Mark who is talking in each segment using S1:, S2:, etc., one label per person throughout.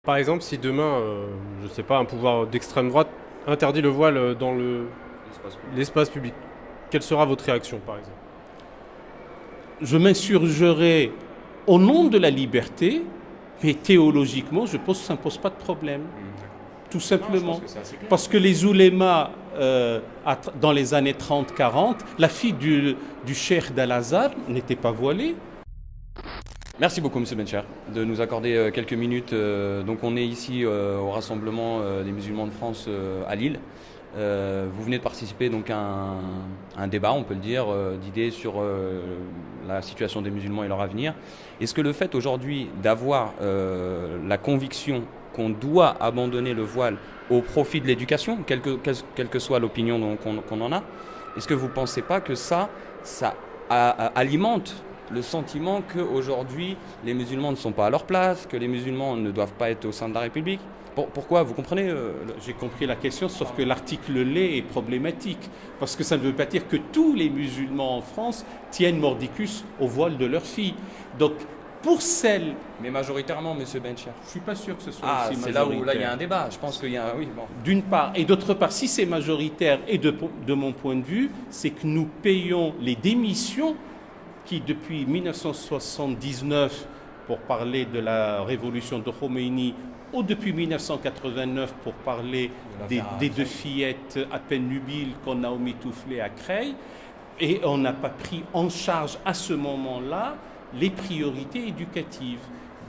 S1: Par exemple, si demain, je sais pas, un pouvoir d'extrême droite interdit le voile dans l'espace public, quelle sera votre réaction, par exemple?
S2: Je m'insurgerai au nom de la liberté, mais théologiquement, je pense que ça ne pose pas de problème. Tout simplement. Parce que les oulémas, dans les années 30-40, la fille du cheikh d'Al-Azhar n'était pas voilée.
S3: Merci beaucoup, Monsieur Bencher, de nous accorder quelques minutes. Donc, on est ici au rassemblement des musulmans de France à Lille. Vous venez de participer donc à un débat, on peut le dire, d'idées sur la situation des musulmans et leur avenir. Est-ce que le fait aujourd'hui d'avoir la conviction qu'on doit abandonner le voile au profit de l'éducation, quelle que soit l'opinion qu'on en a, est-ce que vous ne pensez pas que ça alimente le sentiment qu'aujourd'hui les musulmans ne sont pas à leur place, que les musulmans ne doivent pas être au sein de la République? Pourquoi? Vous comprenez
S2: J'ai compris la question, sauf que l'article lait est problématique. Parce que ça ne veut pas dire que tous les musulmans en France tiennent mordicus au voile de leur fille. Donc, pour celles...
S3: Mais majoritairement, Monsieur Bencher.
S2: Je ne suis pas sûr que ce soit aussi
S3: c'est
S2: majoritaire.
S3: là où là, il y a un débat. Je pense qu'il y a un... Oui, bon.
S2: D'une part. Et d'autre part, si c'est majoritaire, et de mon point de vue, c'est que nous payons les démissions qui, depuis 1979, pour parler de la révolution de Khomeini, ou depuis 1989 pour parler des deux fillettes à peine nubiles qu'on a emmitouflées à Creil, et on n'a pas pris en charge à ce moment-là les priorités éducatives.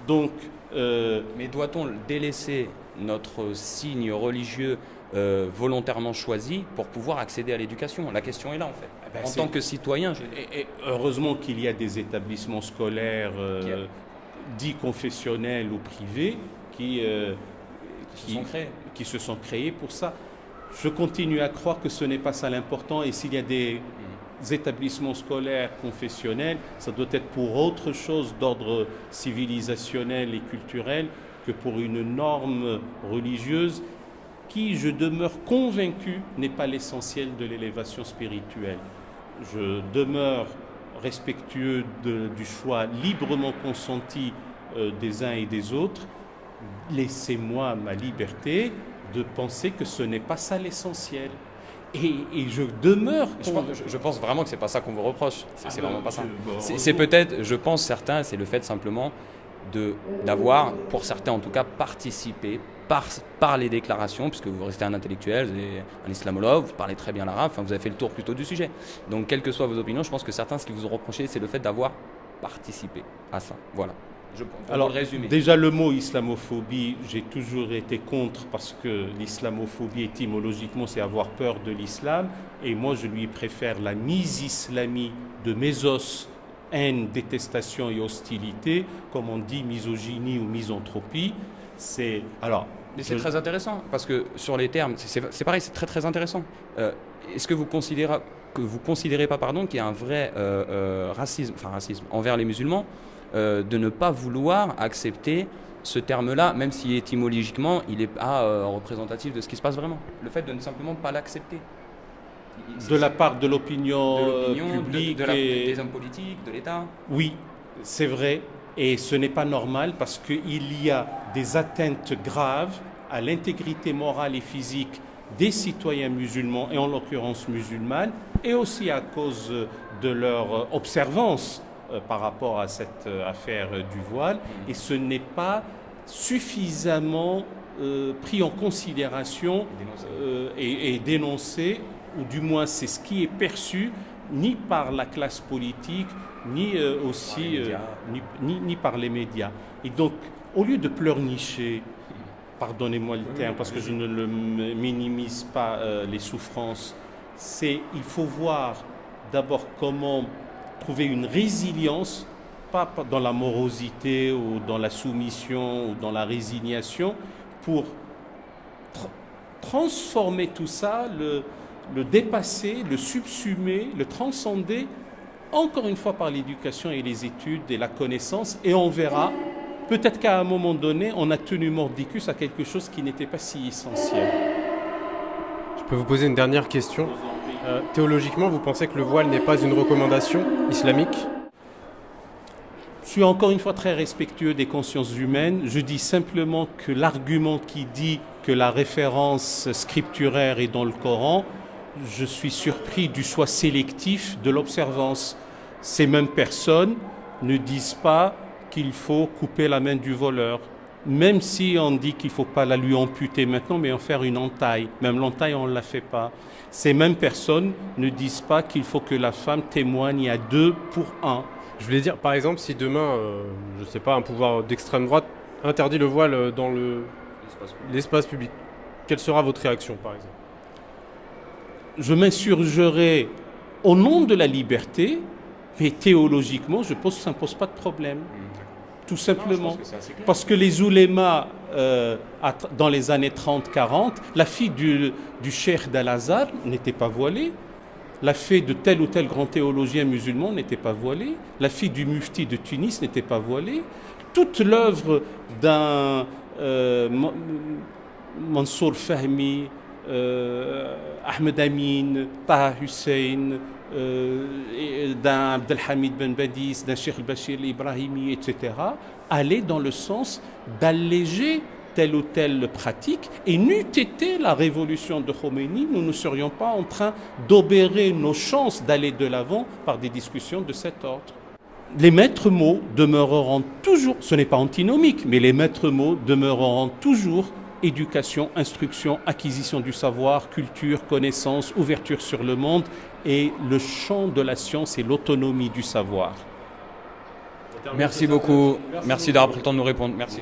S2: Donc,
S3: mais doit-on délaisser notre signe religieux volontairement choisi pour pouvoir accéder à l'éducation? La question est là en fait. En tant que citoyen,
S2: et heureusement qu'il y a des établissements scolaires dits confessionnels ou privés qui se sont créés pour ça. Je continue à croire que ce n'est pas ça l'important, et s'il y a des établissements scolaires confessionnels, ça doit être pour autre chose d'ordre civilisationnel et culturel que pour une norme religieuse qui, je demeure convaincu, n'est pas l'essentiel de l'élévation spirituelle. Je demeure respectueux du choix librement consenti des uns et des autres. Laissez-moi ma liberté de penser que ce n'est pas ça l'essentiel. Et je demeure...
S3: Je pense vraiment que ce n'est pas ça qu'on vous reproche. C'est vraiment pas ça. C'est peut-être, je pense certains, c'est le fait simplement d'avoir, pour certains en tout cas, participé par les déclarations, puisque vous restez un intellectuel, vous êtes un islamologue, vous parlez très bien l'arabe, enfin, vous avez fait le tour plutôt du sujet. Donc, quelles que soient vos opinions, je pense que certains, ce qu'ils vous ont reproché, c'est le fait d'avoir participé à ça. Voilà.
S2: Alors, déjà le mot islamophobie, j'ai toujours été contre, parce que l'islamophobie étymologiquement c'est avoir peur de l'islam, et moi je lui préfère la misislamie de mésos, haine, détestation et hostilité, comme on dit misogynie ou misanthropie.
S3: Mais c'est très intéressant, parce que sur les termes, c'est pareil, c'est très très intéressant. Est-ce que vous considérez pas qu'il y a un vrai racisme envers les musulmans, de ne pas vouloir accepter ce terme-là, même si étymologiquement il n'est pas représentatif de ce qui se passe vraiment. Le fait de ne simplement pas l'accepter.
S2: De la part de l'opinion publique,
S3: des hommes politiques, de l'État.
S2: Oui, c'est vrai, et ce n'est pas normal parce qu'il y a des atteintes graves à l'intégrité morale et physique des citoyens musulmans, et en l'occurrence musulmanes, et aussi à cause de leur observance par rapport à cette affaire du voile, et ce n'est pas suffisamment pris en considération et dénoncé, ou du moins c'est ce qui est perçu, ni par la classe politique, ni par les médias. Et donc, au lieu de pleurnicher, pardonnez-moi le terme parce que je ne le minimise pas les souffrances, il faut voir d'abord comment trouver une résilience, pas dans la morosité ou dans la soumission ou dans la résignation, pour transformer tout ça, le dépasser, le subsumer, le transcender, encore une fois par l'éducation et les études et la connaissance, et on verra, peut-être qu'à un moment donné, on a tenu mordicus à quelque chose qui n'était pas si essentiel.
S1: Je peux vous poser une dernière question. Théologiquement, vous pensez que le voile n'est pas une recommandation islamique?
S2: suis encore une fois très respectueux des consciences humaines. Je dis simplement que l'argument qui dit que la référence scripturaire est dans le Coran, je suis surpris du choix sélectif de l'observance. Ces mêmes personnes ne disent pas qu'il faut couper la main du voleur. Même si on dit qu'il ne faut pas la lui amputer maintenant, mais en faire une entaille. Même l'entaille, on ne la fait pas. Ces mêmes personnes ne disent pas qu'il faut que la femme témoigne à 2 pour 1.
S1: Je voulais dire, par exemple, si demain, je sais pas, un pouvoir d'extrême droite interdit le voile dans l'espace public, quelle sera votre réaction, par exemple?
S2: Je m'insurgerai au nom de la liberté, mais théologiquement, je pense que ça ne pose pas de problème. Tout simplement. Parce que les oulémas, dans les années 30-40, la fille du cheikh d'Al-Azhar n'était pas voilée. La fille de tel ou tel grand théologien musulman n'était pas voilée. La fille du mufti de Tunis n'était pas voilée. Toute l'œuvre d'un Mansour Fahmi, Ahmed Amin, Taha Hussein, d'un Abdelhamid Ben Badis, d'un Cheikh al-Bashir al-Ibrahimi, etc., allait dans le sens d'alléger telle ou telle pratique, et n'eût été la révolution de Khomeini, nous ne serions pas en train d'obérer nos chances d'aller de l'avant par des discussions de cet ordre. Les maîtres mots demeureront toujours, ce n'est pas antinomique, mais les maîtres mots demeureront toujours éducation, instruction, acquisition du savoir, culture, connaissance, ouverture sur le monde, et le champ de la science et l'autonomie du savoir.
S3: Merci beaucoup. Merci d'avoir pris le temps de nous répondre. Merci.